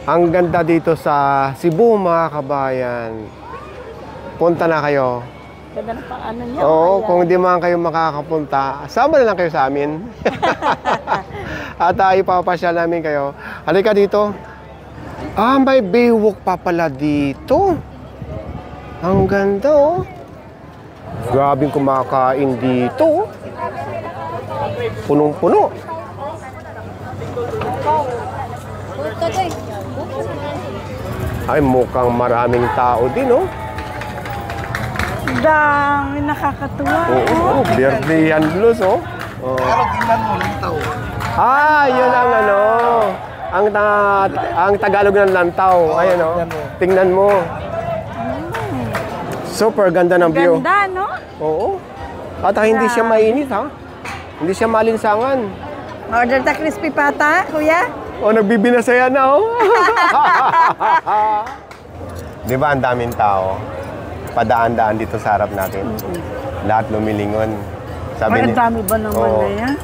Ang ganda dito sa Cebu, mga kabayan. Punta na kayo. Ganda na pang ano niya. Oo, kung di man kayo makakapunta, sama na lang kayo sa amin. At ipapasyal namin kayo. Halika dito. Ah, may baywalk pa pala dito. Ang ganda, oh. Grabing kumakain dito. Punong-puno. Ay, mukhang maraming tao din, oh. Dami, nakakatuwa. Oo, Verdean Blues, oh. Pero tingnan mo, lantaw. Ah, yun ang ano. Ang Tagalog ng lantaw. Ayan, oh. Tingnan mo. Super ganda ng view. Ganda, no? Oo. At hindi siya mainit, ha? Hindi siya malinsangan. Order ta crispy pata, kuya? Oh, nagbibinasaya na, oh. Di ba ang daming tao? Padaan-daan dito sa harap natin. Lahat lumilingon. Ay, ang dami ba naman na yan?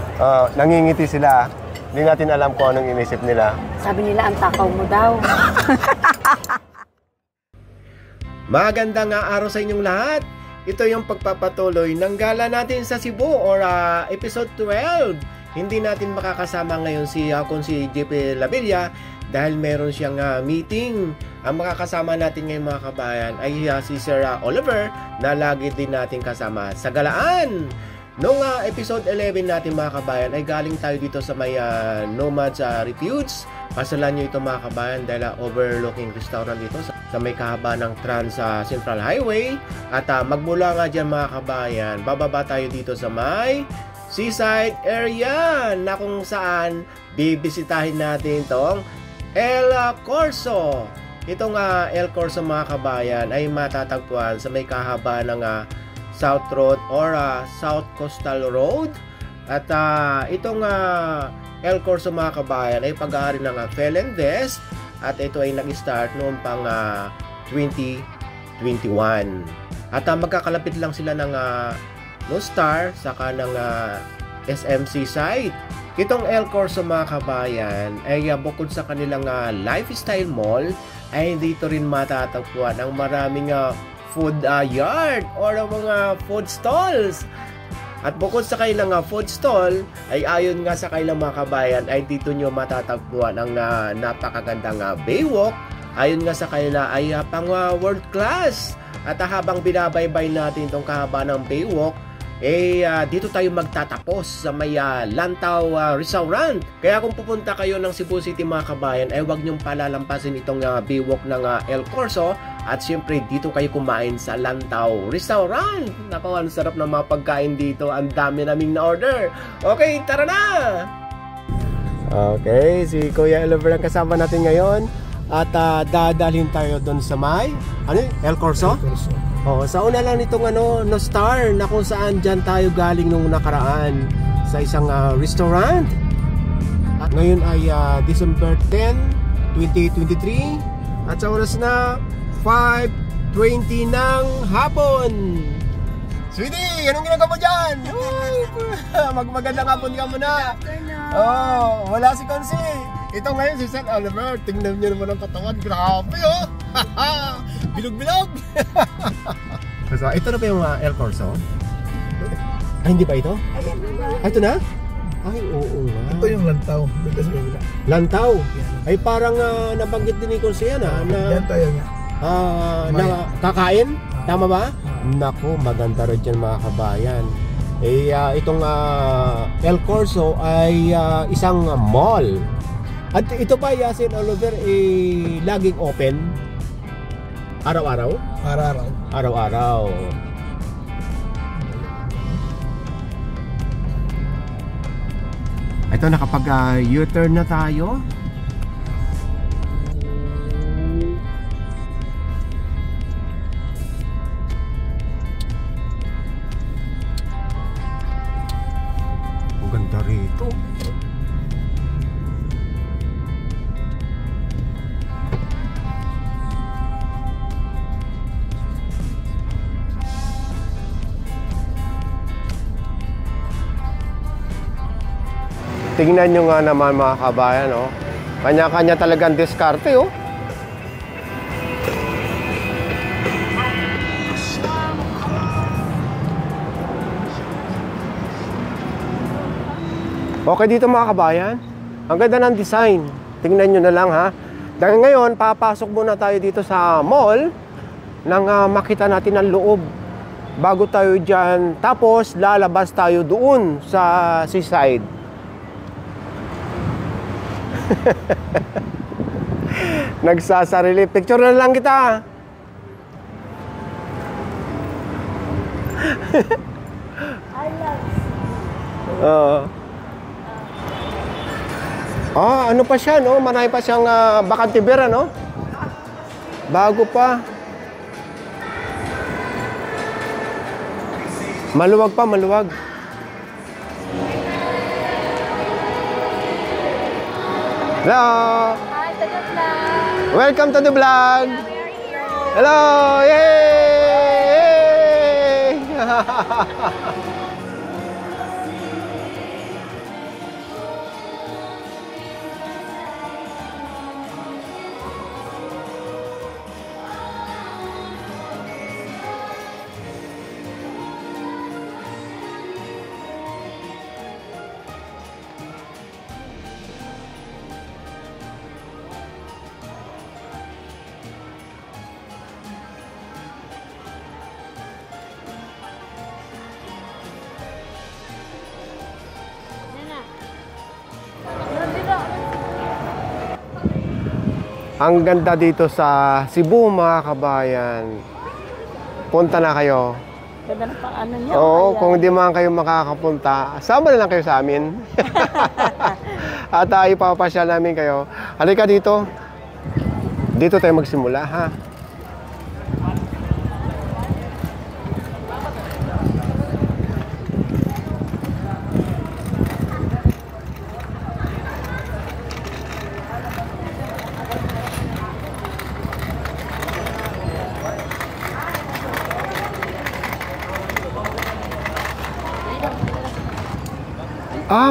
Nangingiti sila. Hindi natin alam kung anong inisip nila. Sabi nila, ang takaw mo daw. Magandang araw sa inyong lahat. Ito yung pagpapatuloy ng gala natin sa Cebu or episode 12. Hindi natin makakasama ngayon si JP Labilla dahil meron siyang meeting. Ang makakasama natin ngayon mga kabayan ay si Sir Oliver na lagi din natin kasama sa galaan. Noong episode 11 natin mga kabayan ay galing tayo dito sa may Nomads Refuge. Pasalan nyo ito mga kabayan dahil overlooking restaurant dito sa may kahaba ng Trans Central Highway. At magmula nga dyan mga kabayan, bababa tayo dito sa may seaside area na kung saan bibisitahin natin itong El Corso. Itong El Corso mga kabayan ay matatagpuan sa may kahaba ng South Road or South Coastal Road. At itong El Corso mga kabayan ay pag-aari ng Felendez at ito ay nag-start noong pang 2021. At magkakalapit lang sila ng No Star saka ng SMC site. Itong El Corso mga kabayan ay bukod sa kanilang lifestyle mall ay dito rin matatagpuan ang maraming food yard or mga food stalls. At bukod sa kailang food stall ay ayon nga sa kailang mga kabayan ay dito nyo matatagpuan ang napakagandang baywalk. Ayon nga sa kanila ay pang world class. At habang binabaybay natin itong kahaba ng baywalk dito tayo magtatapos sa may Lantaw Restaurant. Kaya kung pupunta kayo ng Cebu City mga kabayan ay huwag nyong palalampasin itong baywalk ng El Corso. At siyempre dito kayo kumain sa Lantaw Restaurant. Naku, ang sarap ng mga pagkain dito. Ang dami naming na-order. Okay, tara na! Okay, si Kuya Oliver ang kasama natin ngayon. At dadalhin tayo doon sa may El Corso? El Corso. Oh, sa una lang nitong No Star na kung saan dyan tayo galing nung nakaraan sa isang restaurant. At ngayon ay December 10, 2023 at sa oras na 5:20 ng hapon. Sweetie, anong ginagawa mo dyan? Magandang hapon ka muna. Oh, wala si Consi. Ito ngayon si Sir Oliver. Tingnan niyo naman ang katawan. Grabe, oh. Bilog-bilog. So, ito na ba yung El Corso? Ay, hindi ba ito? Ay, ito na? Ay, oo nga. Ito yung lantaw. Lantaw? Ay, parang nabanggit din ni Consi yan, Yan tayo nga. Na kakain? Tama ba? Naku, maganda rin dyan mga kabayan. Itong El Corso ay isang mall. At ito pa, Sir Oliver, laging open? Araw-araw? Araw-araw. Araw-araw. Ito, nakapag U-turn na tayo. Ang ganda rito. Tingnan nyo nga naman mga kabayan, oh. Kanya-kanya talagang diskarte, oh. Okay dito mga kabayan. Ang ganda ng design. Tingnan nyo na lang ha. Dahil ngayon, papasok muna tayo dito sa mall nang makita natin ang loob. Bago tayo dyan, tapos lalabas tayo doon sa seaside. Nagsasarili. Picture na lang kita. Ano pa siya, no? Marami pa siyang bakante beer, no? Bago pa. Maluwag pa, maluwag. Hello! Hi, to the vlog. Welcome to the vlog! Hello! Yay! Ang ganda dito sa Cebu, mga kabayan. Punta na kayo. Ganda na pang ano niya. Oo, kung hindi man kayo makakapunta, sama na lang kayo sa amin. At ipapasyal namin kayo. Halika dito. Dito tayo magsimula, ha?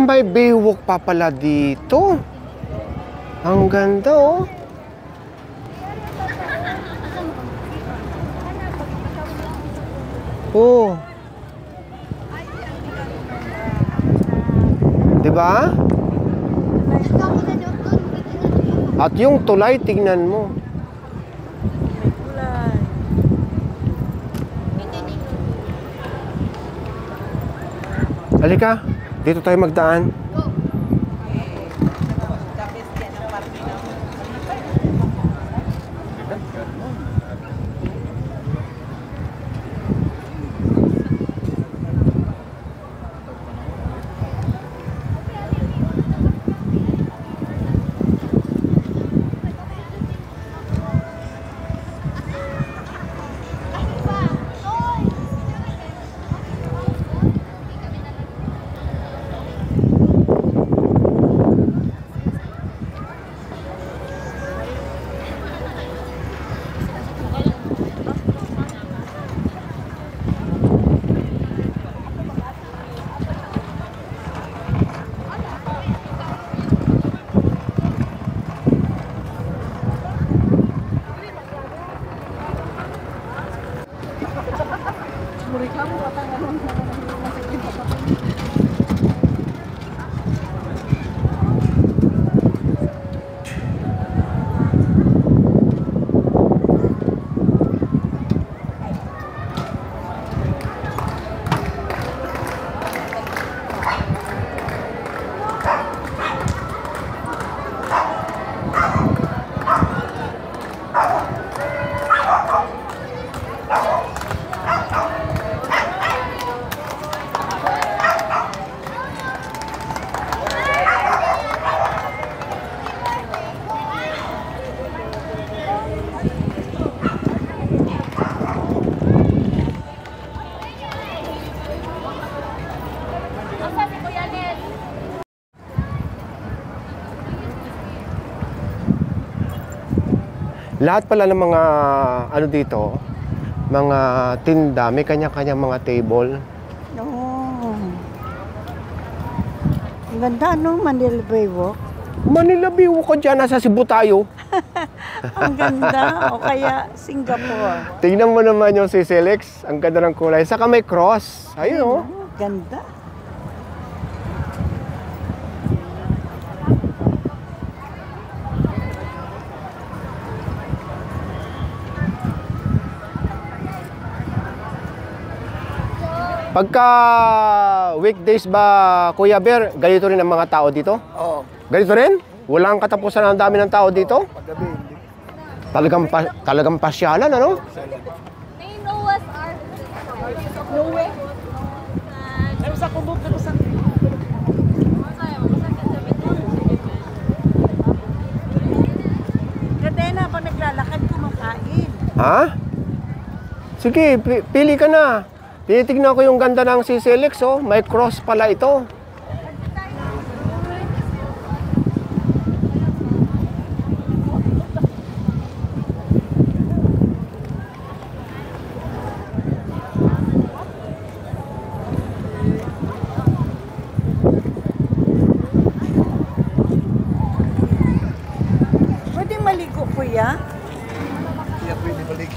May baywalk pa pala dito. Ang ganda, oh. Oh. Diba? At yung tulay, tignan mo. Halika. Dito tayo magdaan. Lahat pala ng mga ano dito, mga tinda, may kanya-kanya mga table. Oo. Ang ganda, no? Manila Baywalk. Manila View ko dyan, nasa Cebu tayo. Ang ganda. O kaya Singapore. Tingnan mo naman yung CCLX. Ang ganda ng kulay. Saka may cross. Ayun oh. Ganda. Pagka weekdays ba, Kuya Bear, ganito rin ang mga tao dito? Oo. Ganito rin? Walang katapusan ang dami ng tao dito? Paggabi, hindi. Talagang pasyalan, ano? May Noah's Ark. Uwi. Ano sa kubog ko sa... Kadena, pag naglalakad, kumakain. Ha? Sige, pili ka na. Tinitignan ko yung ganda ng CCLX, oh. May cross pala ito. Pwede maligo, kuya? Hindi ako pwede balik.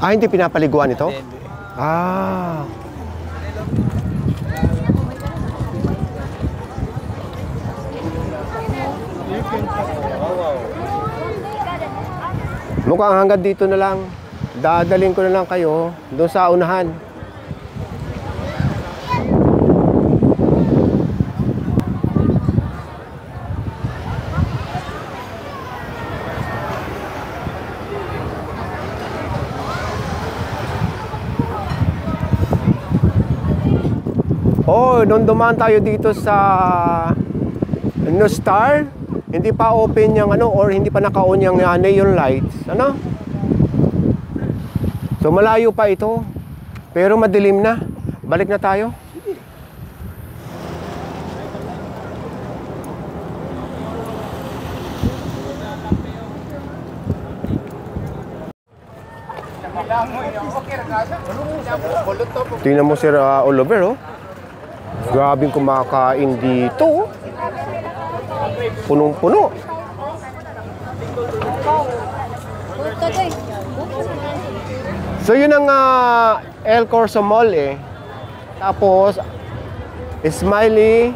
Ah, hindi pinapaliguan ito? Hindi. Ah. Mukhang hanggang dito na lang. Dadalhin ko na lang kayo doon sa unahan. Oh, nung dumaan tayo dito sa New Star, hindi pa open yung ano, or hindi pa naka-on yung neon lights, ano? So malayo pa ito, pero madilim na. Balik na tayo. Tingnan mo Sir Oliver, oh. Grabing kumakain dito. Punong-puno. So yun ang El Corso Mall eh. Tapos Smiley,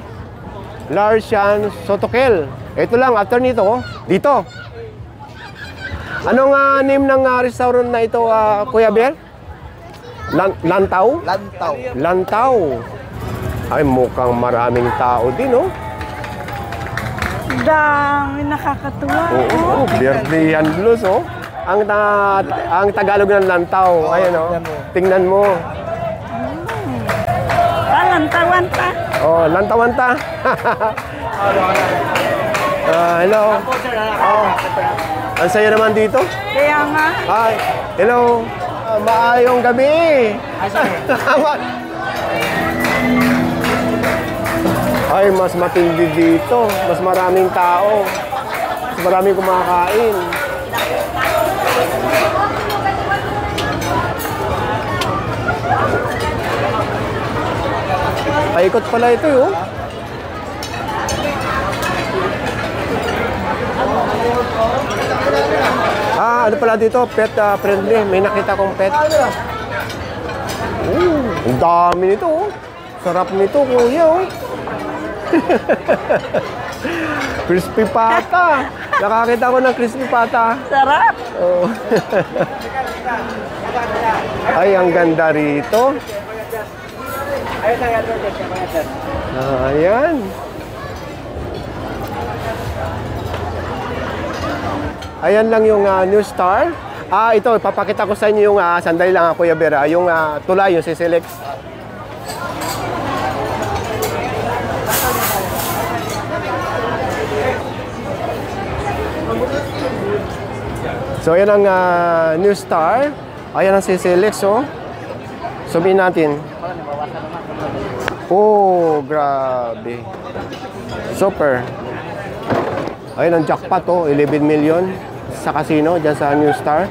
Larsian, Sotokel. Ito lang after nito, dito. Anong name ng restaurant na ito, Kuya Bel? Lantaw? Lantaw. Lantaw. Ay, mukhang maraming tao din, oh. Dami, nakakatuwa. Oo, Verde yan blues, oh. Ang Tagalog ng lantaw. Ayan, oh. Tingnan mo. Lantawan pa. Oh, lantawan ta. Hello. Oh. Ang saya naman dito. Kaya nga. Hi. Hello. Maayong gabi. Ay, mas matindi dito. Mas maraming tao. Mas maraming kumakain. Paikot pala ito, oh. Ano pala dito? Pet friendly. May nakita kong pet. Ang dami nito, oh. Sarap nito, kuya, oh. Crispy pata. Nakakita ko ng crispy pata. Sarap. Oh. Ay, ang ganda rito. Ayan. Ayan lang yung New Star. Ito, papakita ko sa inyo yung sandali lang, Kuya Vera, yung tulay, yung CCLX. So, ayan ang New Star. Ayan ang CCLX, oh. Sumiin natin. Oh, grabe. Super. Ayun ang jackpot, oh. 11 million sa casino dyan sa New Star.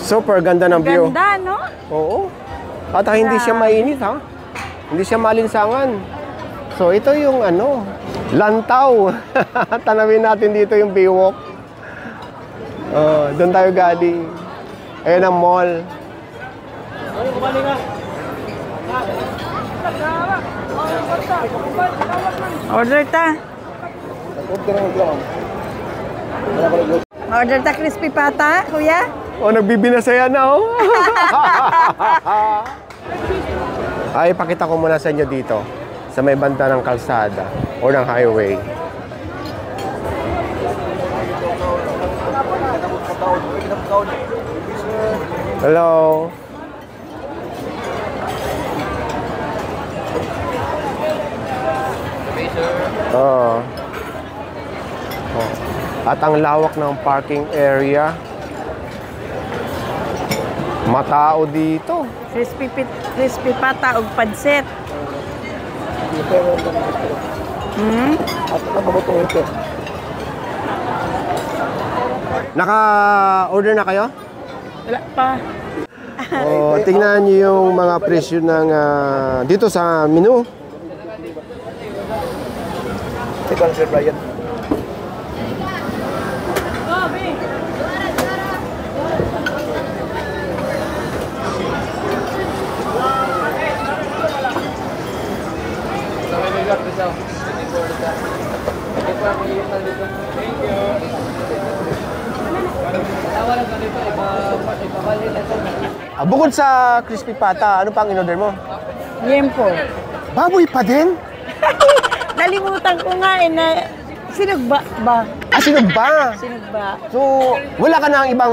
Super ganda ng view. Ganda, no? Oo. At hindi siya mainit, ha? Hindi siya malinsangan. So, ito yung ano, lantaw. Tanawin natin dito yung Baywalk. Doon tayo galing. Ayan ang mall. Order ta. Order ta crispy pata, kuya. Nagbibinasaya na, oh. Ay, pakita ko muna sa inyo dito. Sa may banda ng kalsada o ng highway. Hello. Oh. At ang lawak ng parking area. Matao dito. Crispy pata ug pansit. Naka-order na kayo? Wala pa. Tingnan niyo yung mga presyo ng dito sa menu. Ito ang Sir Brian. Bukod sa crispy pata, ano pang in-order mo? Liempo. Baboy pa din? Nalimutan ko nga na sinugba ba? Sinugba. Sinugba. So, wala ka na ang ibang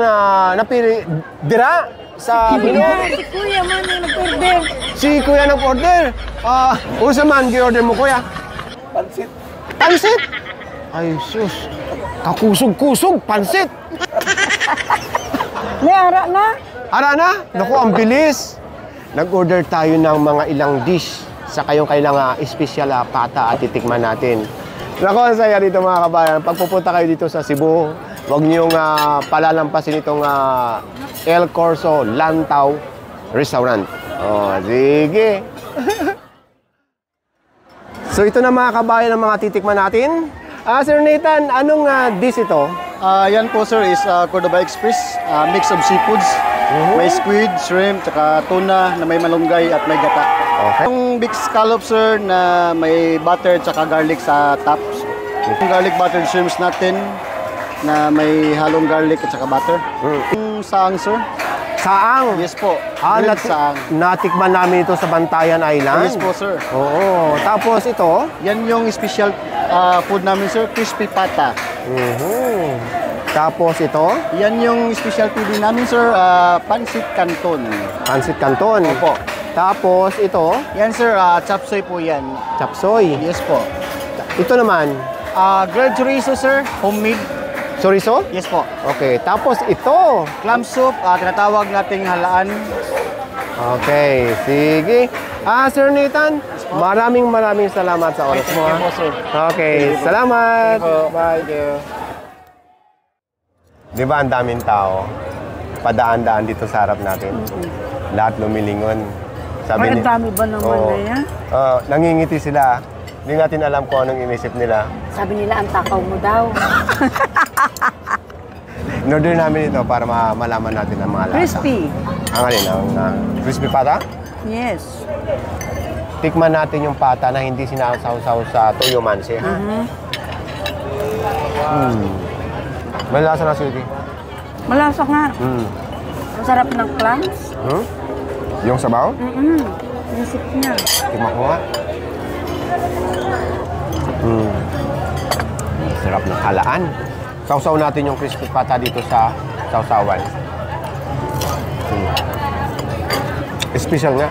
napili dira sa menu? Si kuya man ang nag-order. Si kuya nag-order. Unsa man gi-order mo, kuya? Pansit. Pansit? Ay, sus. Kakusog-kusog, pansit. May ara na. Ara na? Naku, ang bilis. Nag-order tayo ng mga ilang dish sa kayong kailangan special pata at titikman natin. Naku, ang saya dito mga kabayan. Pag pupunta kayo dito sa Cebu, huwag niyong palalampasin itong El Corso Lantaw Restaurant. Sige. So ito na mga kabayan ang mga titikman natin. Sir Nathan, anong dish ito? Yan po sir is Cordoba Express, mix of seafoods. May squid, shrimp, tsaka tuna na may malunggay at may gata. Okay. Yung big scallop sir na may butter tsaka garlic sa tops. Yung garlic buttered shrimps natin na may halong garlic at tsaka butter. Yung saang sir. Saang? Yes po. Grilled saang. Natikman namin ito sa Bantayan Island. Yes po sir. Oo. Tapos ito? Yan yung special food namin sir, crispy pata. Tapos ito? Yan yung specialty din namin sir, pansit canton. Pansit Canton. Opo. Tapos ito? Yan sir, chapsoy po yan. Chapsoy. Yes po. Ito naman? Grilled chorizo sir, homemade. Chorizo? Yes po. Okay. Tapos ito? Clam soup, tinatawag nating halaan. Okay. Sige. Sir Nathan, maraming salamat sa oras mo. Thank you po sir. Okay. Salamat. Bye. Di ba ang daming tao? Padaan-daan dito sa harap natin. Lahat lumilingon. Ang dami ba naman na yan? Nangingiti sila. Hindi natin alam kung anong inisip nila. Sabi nila, ang takaw mo daw. In-order namin ito para malaman natin ang mga lasa. Crispy. Ang alin? Ang crispy pata? Yes. Tikman natin yung pata na hindi sinasawsaw sa toyo mansi. May lasa na, sweetie. Malasa nga. Ang sarap ng clams. Yung sabaw? Yung soup niya. Tikman ko nga. Sarap ng halaan. Sausaw natin yung crispy pata dito sa sausawan. Special nga.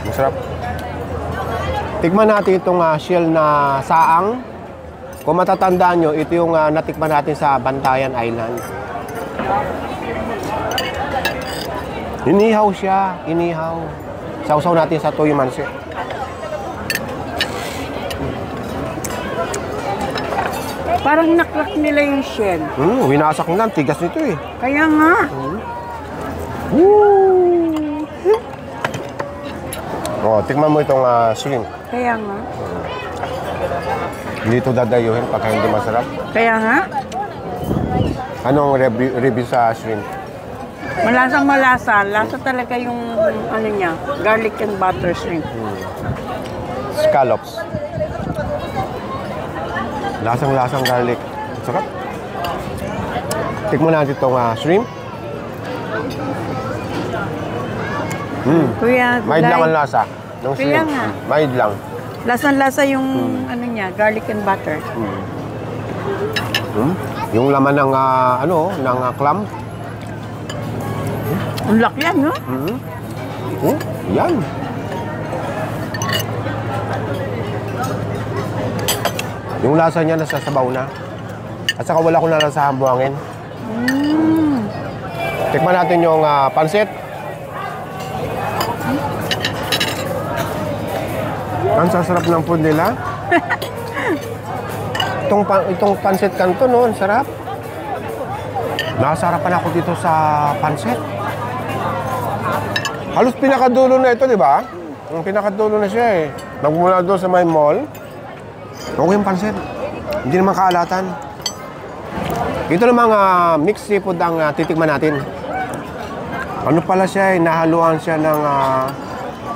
Masarap. Tikman natin itong shell na saang. Kung matatandaan nyo, ito yung natikman natin sa Bantayan Island. Inihaw siya. Inihaw. Sausaw natin sa toyo mansi. Parang nakrak nila yung shell. Winasak nila. Tigas nito eh. Kaya nga. Oh, tikman mo itong shrimp. Kaya nga. Dito dadayuhin pagka hindi masarap. Kaya nga. Anong review sa shrimp? Malasang malasa. Lasa talaga yung ano niya. Garlic and butter shrimp. Scallops. Lasang-lasang garlic. Sarap. Tikman natin itong shrimp. Kuya, Mild lang ang lasa. Ng Kaya shrimp. nga. Mild lang. Lasang-lasa yung ano niya, garlic and butter. Yung laman ng ng clam. Ang laki yan, no? Yan. Yung lasa niya nasa sabaw na. At saka wala ko nalasahan buhangin. Tikman natin yung pansit. Ang sasarap ng food nila. Itong pansit kanto, no? Ang sarap. Nakasarapan ako dito sa pansit. Halos pinakadulo na ito, di ba? Yung pinakadulo na siya eh. Nagmula doon sa may mall. Okay yung pansit. Hindi naman kaalatan. Ito namang mixed seafood ang titikman natin. Ano pala siya eh, nahaluan siya ng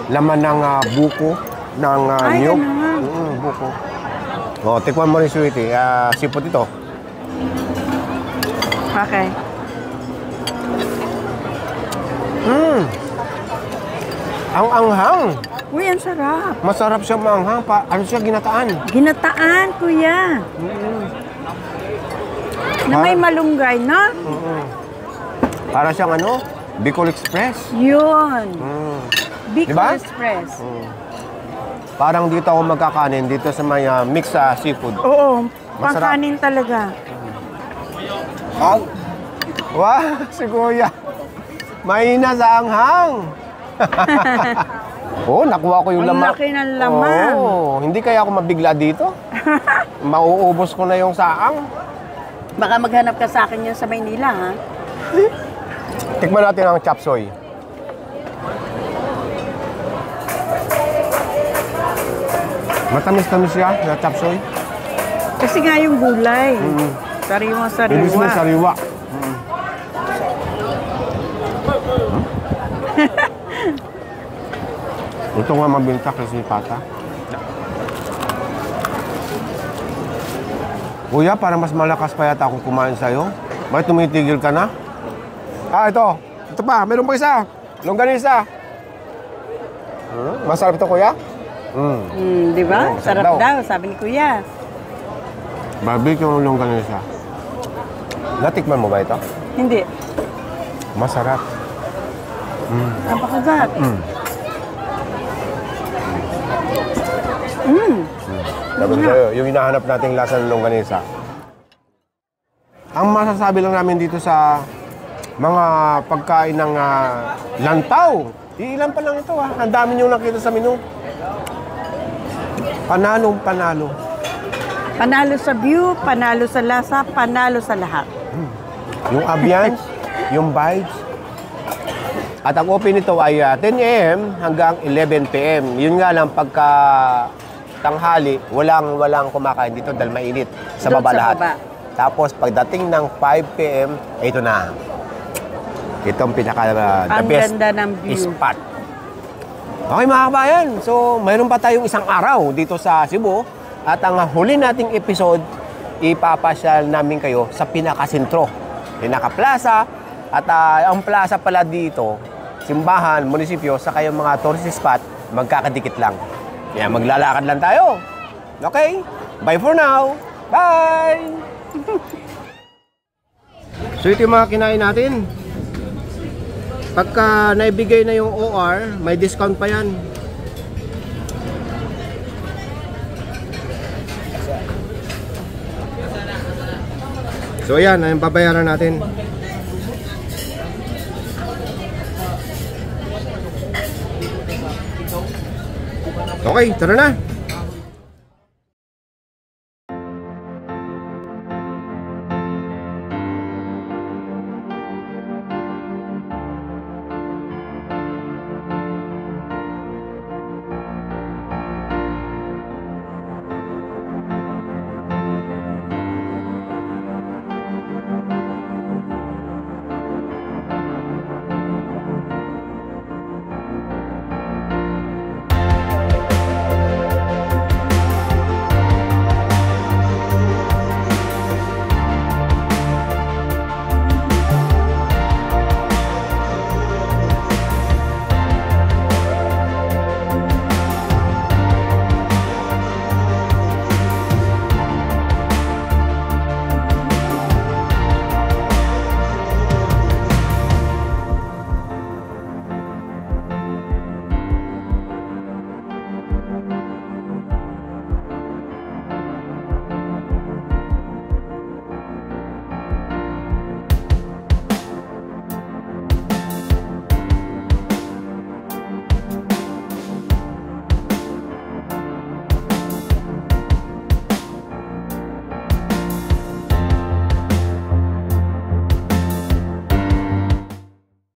laman ng buko, ng niyog. Buko. O, tikman mo rin, sweetie. Seafood ito. Okay. Ang anghang. Uy, ang sarap. Masarap siya maanghang. Ano siya, ginataan? Ginataan, kuya. Na may malunggay, no? Para siyang Bicol Express. Yun. Bicol Diba? Express. Parang dito ako magkakanin, dito sa may mix seafood. Oo, Masarap. pangkanin talaga. Wow, si Kuya. Mahina sa anghang. Nakuha ko yung Ang laman. laki ng laman. Hindi kaya ako mabigla dito. Mauubos ko na yung saang. Baka maghanap ka sa akin yan sa Maynila, ha? Tikman natin ang chop suey. Matamis-tamis siya na chop suey. Kasi nga yung gulay. Sariwa-sariwa. Ibig sabihin sariwa. Ito nga mabinta kasi pata. Kuya, parang mas malakas pa yata akong kumain sa'yo. Bakit tumitigil ka na? Ito. Ito pa, meron pa isa. Longganisa. Masarap ito, kuya? Di ba? Masarap Sarap daw. daw, sabi ni Kuya. Barbecue ng longganisa. Natikman mo ba ito? Hindi. Masarap. Napakagat. Sabi ko sa'yo, yung hinahanap nating lasa ng longganisa. Ang masasabi lang namin dito sa mga pagkain ng lantaw, ilan pa lang ito Ang dami nyo nakita sa menu. Panalo. Panalo sa view, panalo sa lasa, panalo sa lahat. Yung ambience, yung vibes. At ang open nito ay 10 a.m. hanggang 11 p.m. Yun nga lang, pagka tanghali, walang kumakain dito dahil mainit. Sa Doon baba sa lahat. baba. Tapos pagdating ng 5 p.m., ito na. Itong pinaka the Ang best ganda ng view. spot. Okay mga kabayan, so mayroon pa tayong isang araw dito sa Cebu. At ang huli nating episode, ipapasyal namin kayo sa pinakasentro, pinaka-plaza. At ang plaza pala dito, simbahan, munisipyo, sa kayong mga tourist spot, magkakadikit lang. Kaya maglalakad lang tayo. Okay? Bye for now. Bye! So ito yung mga kinain natin. Pagka naibigay na yung OR, may discount pa yan. So ayan, ang babayaran natin. Okay, tara na.